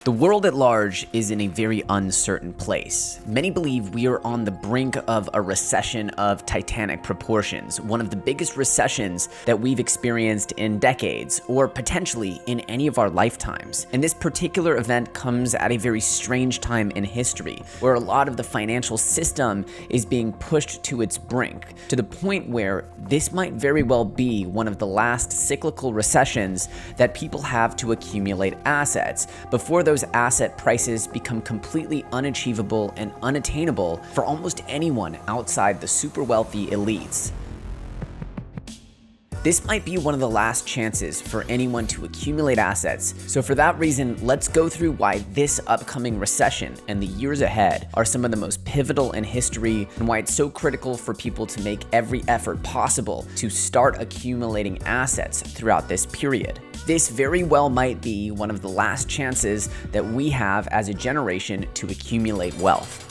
The world at large is in a very uncertain place. Many believe we are on the brink of a recession of titanic proportions, one of the biggest recessions that we've experienced in decades, or potentially in any of our lifetimes. And this particular event comes at a very strange time in history, where a lot of the financial system is being pushed to its brink, to the point where this might very well be one of the last cyclical recessions that people have to accumulate assets before those asset prices become completely unachievable and unattainable for almost anyone outside the super wealthy elites. This might be one of the last chances for anyone to accumulate assets, so for that reason, let's go through why this upcoming recession and the years ahead are some of the most pivotal in history and why it's so critical for people to make every effort possible to start accumulating assets throughout this period. This very well might be one of the last chances that we have as a generation to accumulate wealth.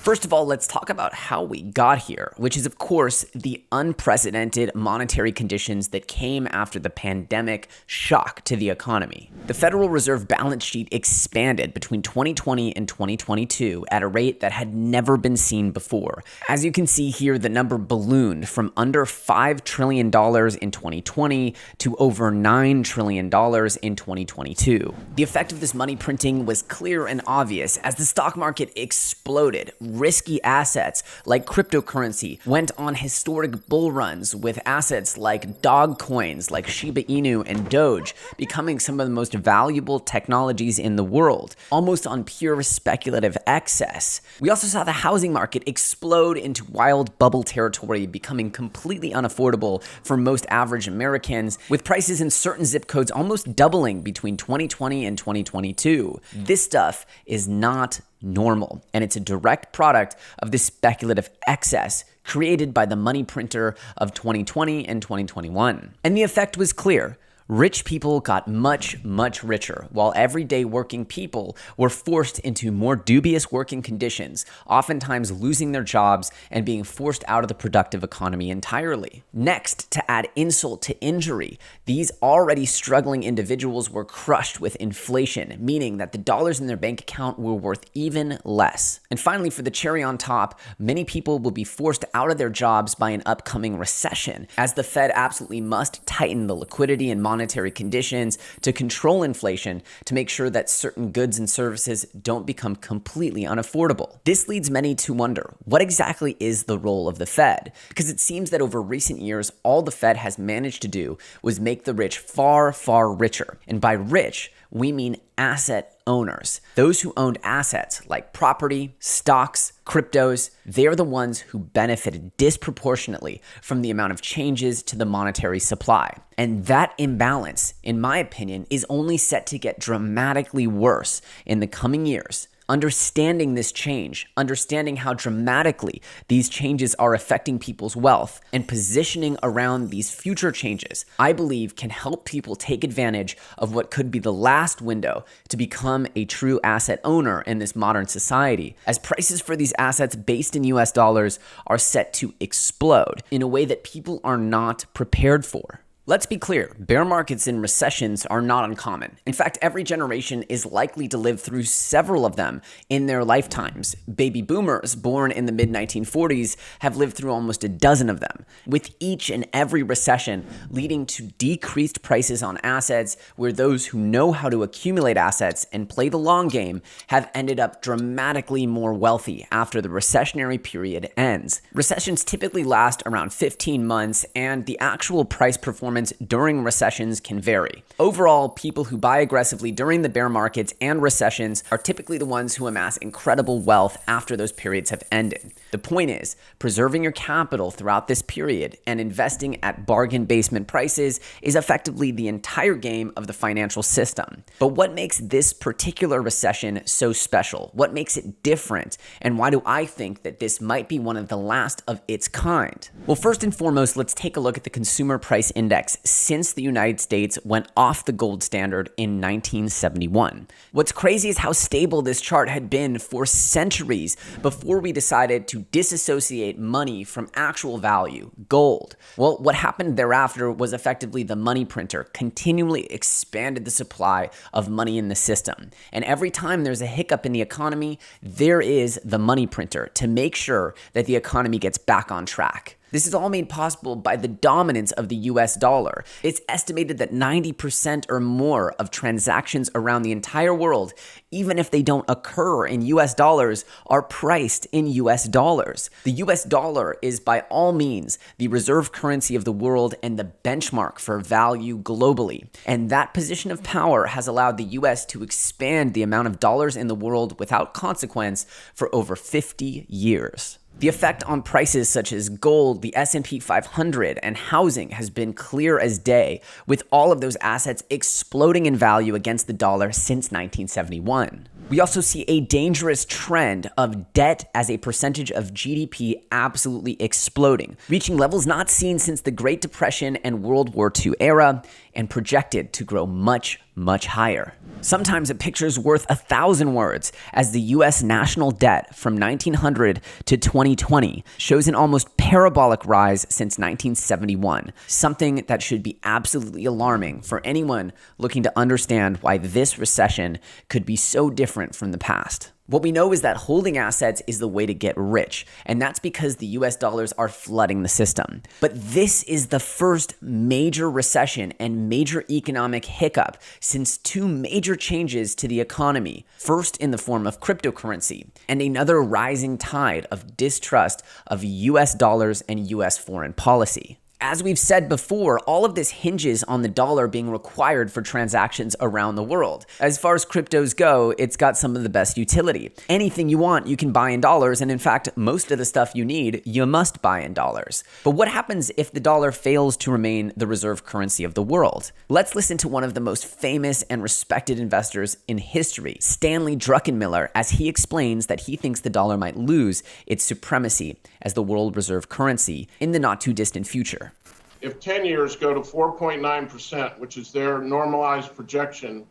First of all, let's talk about how we got here, which is, of course, the unprecedented monetary conditions that came after the pandemic shock to the economy. The Federal Reserve balance sheet expanded between 2020 and 2022 at a rate that had never been seen before. As you can see here, the number ballooned from under $5 trillion in 2020 to over $9 trillion in 2022. The effect of this money printing was clear and obvious as the stock market exploded. Risky assets like cryptocurrency went on historic bull runs, with assets like dog coins like Shiba Inu and Doge becoming some of the most valuable technologies in the world, almost on pure speculative excess. We also saw the housing market explode into wild bubble territory, becoming completely unaffordable for most average Americans, with prices in certain zip codes almost doubling between 2020 and 2022. This stuff is not normal, and it's a direct product of this speculative excess created by the money printer of 2020 and 2021. And the effect was clear. Rich people got much, much richer, while everyday working people were forced into more dubious working conditions, oftentimes losing their jobs and being forced out of the productive economy entirely. Next, to add insult to injury, these already struggling individuals were crushed with inflation, meaning that the dollars in their bank account were worth even less. And finally, for the cherry on top, many people will be forced out of their jobs by an upcoming recession, as the Fed absolutely must tighten the liquidity and monetary conditions to control inflation to make sure that certain goods and services don't become completely unaffordable. This leads many to wonder, what exactly is the role of the Fed? Because it seems that over recent years, all the Fed has managed to do was make the rich far, far richer. And by rich, we mean asset owners. Those who owned assets like property, stocks, cryptos, they're the ones who benefited disproportionately from the amount of changes to the monetary supply. And that imbalance, in my opinion, is only set to get dramatically worse in the coming years. Understanding this change, understanding how dramatically these changes are affecting people's wealth, and positioning around these future changes, I believe can help people take advantage of what could be the last window to become a true asset owner in this modern society, as prices for these assets based in US dollars are set to explode in a way that people are not prepared for. Let's be clear, bear markets and recessions are not uncommon. In fact, every generation is likely to live through several of them in their lifetimes. Baby boomers born in the mid-1940s have lived through almost a dozen of them, with each and every recession leading to decreased prices on assets, where those who know how to accumulate assets and play the long game have ended up dramatically more wealthy after the recessionary period ends. Recessions typically last around 15 months, and the actual price performance during recessions can vary. Overall, people who buy aggressively during the bear markets and recessions are typically the ones who amass incredible wealth after those periods have ended. The point is, preserving your capital throughout this period and investing at bargain basement prices is effectively the entire game of the financial system. But what makes this particular recession so special? What makes it different? And why do I think that this might be one of the last of its kind? Well, first and foremost, let's take a look at the consumer price index index since the United States went off the gold standard in 1971. What's crazy is how stable this chart had been for centuries before we decided to disassociate money from actual value, gold. Well, what happened thereafter was effectively the money printer continually expanded the supply of money in the system. And every time there's a hiccup in the economy, there is the money printer to make sure that the economy gets back on track. This is all made possible by the dominance of the US dollar. It's estimated that 90% or more of transactions around the entire world, even if they don't occur in US dollars, are priced in US dollars. The US dollar is by all means the reserve currency of the world and the benchmark for value globally. And that position of power has allowed the US to expand the amount of dollars in the world without consequence for over 50 years. The effect on prices such as gold, the S&P 500, and housing has been clear as day, with all of those assets exploding in value against the dollar since 1971. We also see a dangerous trend of debt as a percentage of GDP absolutely exploding, reaching levels not seen since the Great Depression and World War II era, and projected to grow much, much higher. Sometimes a picture's worth 1,000 words, as the US national debt from 1900 to 2020 shows an almost parabolic rise since 1971, something that should be absolutely alarming for anyone looking to understand why this recession could be so different from the past. What we know is that holding assets is the way to get rich, and that's because the US dollars are flooding the system. But this is the first major recession and major economic hiccup since two major changes to the economy, first in the form of cryptocurrency, and another rising tide of distrust of US dollars and US foreign policy. As we've said before, all of this hinges on the dollar being required for transactions around the world. As far as cryptos go, it's got some of the best utility. Anything you want, you can buy in dollars, and in fact, most of the stuff you need, you must buy in dollars. But what happens if the dollar fails to remain the reserve currency of the world? Let's listen to one of the most famous and respected investors in history, Stanley Druckenmiller, as he explains that he thinks the dollar might lose its supremacy as the world reserve currency in the not too distant future. If 10 years go to 4.9%, which is their normalized projection,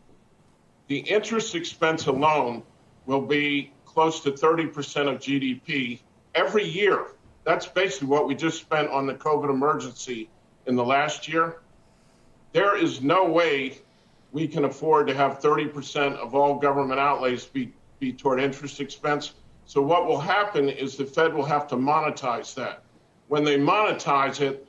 the interest expense alone will be close to 30% of GDP every year. That's basically what we just spent on the COVID emergency in the last year. There is no way we can afford to have 30% of all government outlays be toward interest expense. So what will happen is the Fed will have to monetize that. When they monetize it,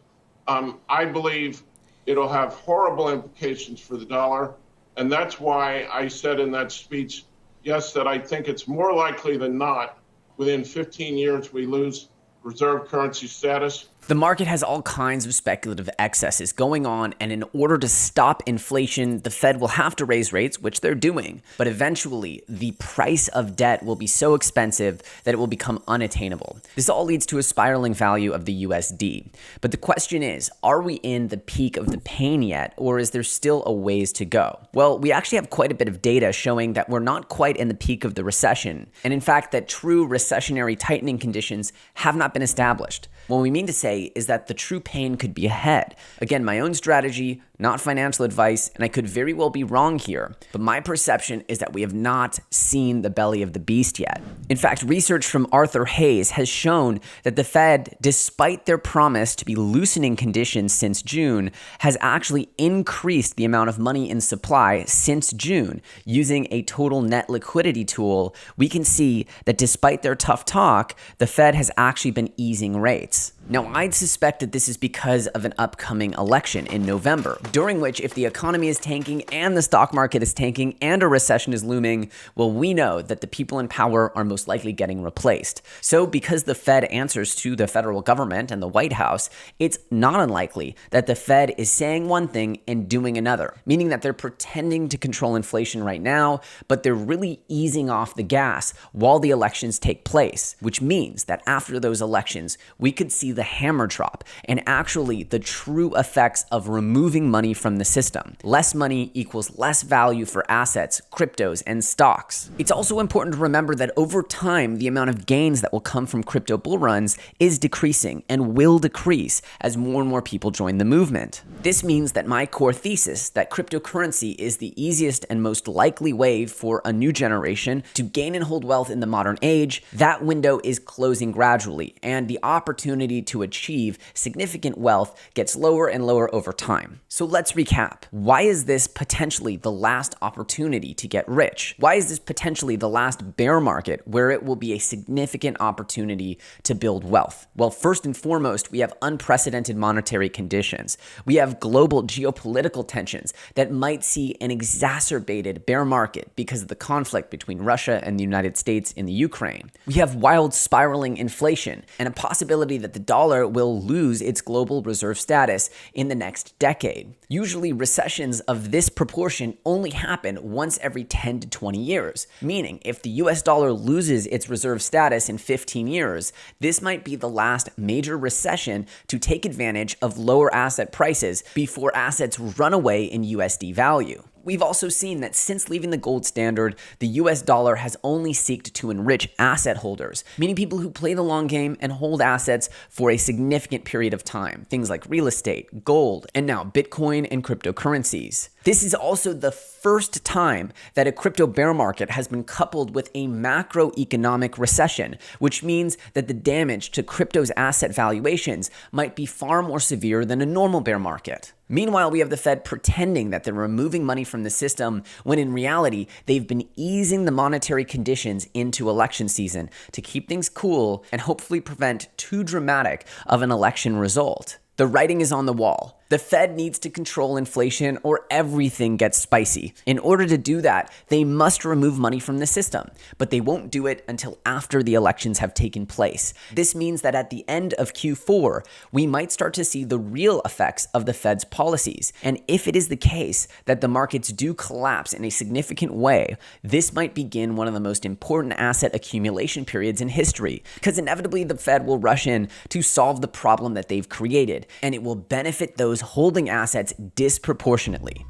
I believe it'll have horrible implications for the dollar. And that's why I said in that speech, yes, that I think it's more likely than not within 15 years we lose reserve currency status. The market has all kinds of speculative excesses going on, and in order to stop inflation, the Fed will have to raise rates, which they're doing. But eventually, the price of debt will be so expensive that it will become unattainable. This all leads to a spiraling value of the USD. But the question is, are we in the peak of the pain yet, or is there still a ways to go? Well, we actually have quite a bit of data showing that we're not quite in the peak of the recession, and in fact, that true recessionary tightening conditions have not been established. What we mean to say is that the true pain could be ahead. Again, my own strategy, not financial advice, and I could very well be wrong here, but my perception is that we have not seen the belly of the beast yet. In fact, research from Arthur Hayes has shown that the Fed, despite their promise to be loosening conditions since June, has actually increased the amount of money in supply since June. Using a total net liquidity tool, we can see that despite their tough talk, the Fed has actually been easing rates. Now, I'd suspect that this is because of an upcoming election in November, during which if the economy is tanking and the stock market is tanking and a recession is looming, well, we know that the people in power are most likely getting replaced. So because the Fed answers to the federal government and the White House, it's not unlikely that the Fed is saying one thing and doing another, meaning that they're pretending to control inflation right now, but they're really easing off the gas while the elections take place, which means that after those elections, we could see the hammer drop and actually the true effects of removing money from the system. Less money equals less value for assets, cryptos, and stocks. It's also important to remember that over time, the amount of gains that will come from crypto bull runs is decreasing and will decrease as more and more people join the movement. This means that my core thesis that cryptocurrency is the easiest and most likely way for a new generation to gain and hold wealth in the modern age, that window is closing gradually, and the opportunity to achieve significant wealth gets lower and lower over time. So let's recap. Why is this potentially the last opportunity to get rich? Why is this potentially the last bear market where it will be a significant opportunity to build wealth? Well, first and foremost, we have unprecedented monetary conditions. We have global geopolitical tensions that might see an exacerbated bear market because of the conflict between Russia and the United States in the Ukraine. We have wild spiraling inflation and a possibility that the dollar will lose its global reserve status in the next decade. Usually, recessions of this proportion only happen once every 10 to 20 years, meaning if the US dollar loses its reserve status in 15 years, this might be the last major recession to take advantage of lower asset prices before assets run away in USD value. We've also seen that since leaving the gold standard, the US dollar has only sought to enrich asset holders, meaning people who play the long game and hold assets for a significant period of time, things like real estate, gold, and now Bitcoin and cryptocurrencies. This is also the first time that a crypto bear market has been coupled with a macroeconomic recession, which means that the damage to crypto's asset valuations might be far more severe than a normal bear market. Meanwhile, we have the Fed pretending that they're removing money from the system when in reality, they've been easing the monetary conditions into election season to keep things cool and hopefully prevent too dramatic of an election result. The writing is on the wall. The Fed needs to control inflation or everything gets spicy. In order to do that, they must remove money from the system, but they won't do it until after the elections have taken place. This means that at the end of Q4, we might start to see the real effects of the Fed's policies. And if it is the case that the markets do collapse in a significant way, this might begin one of the most important asset accumulation periods in history, because inevitably the Fed will rush in to solve the problem that they've created, and it will benefit those holding assets disproportionately.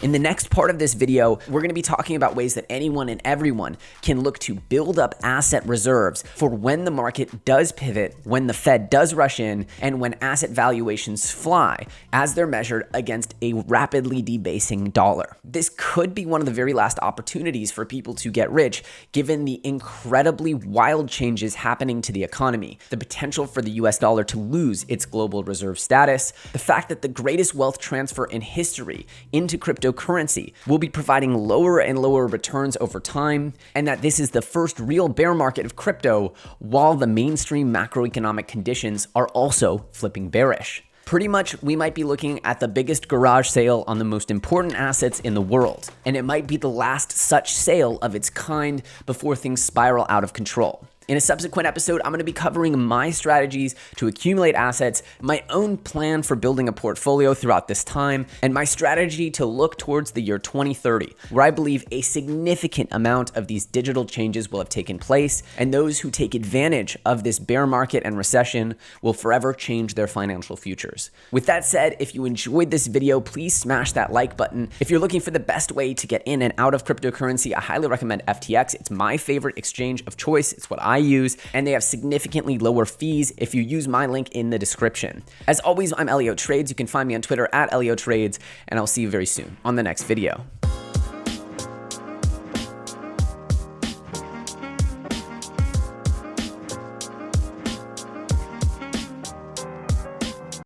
In the next part of this video, we're going to be talking about ways that anyone and everyone can look to build up asset reserves for when the market does pivot, when the Fed does rush in, and when asset valuations fly, as they're measured against a rapidly debasing dollar. This could be one of the very last opportunities for people to get rich, given the incredibly wild changes happening to the economy, the potential for the US dollar to lose its global reserve status, the fact that the greatest wealth transfer in history into cryptocurrency will be providing lower and lower returns over time, and that this is the first real bear market of crypto while the mainstream macroeconomic conditions are also flipping bearish. Pretty much, we might be looking at the biggest garage sale on the most important assets in the world, and it might be the last such sale of its kind before things spiral out of control. In a subsequent episode, I'm going to be covering my strategies to accumulate assets, my own plan for building a portfolio throughout this time, and my strategy to look towards the year 2030, where I believe a significant amount of these digital changes will have taken place, and those who take advantage of this bear market and recession will forever change their financial futures. With that said, if you enjoyed this video, please smash that like button. If you're looking for the best way to get in and out of cryptocurrency, I highly recommend FTX. It's my favorite exchange of choice. It's what I use, and they have significantly lower fees if you use my link in the description. As always, I'm EllioTrades. You can find me on Twitter at EllioTrades, and I'll see you very soon on the next video.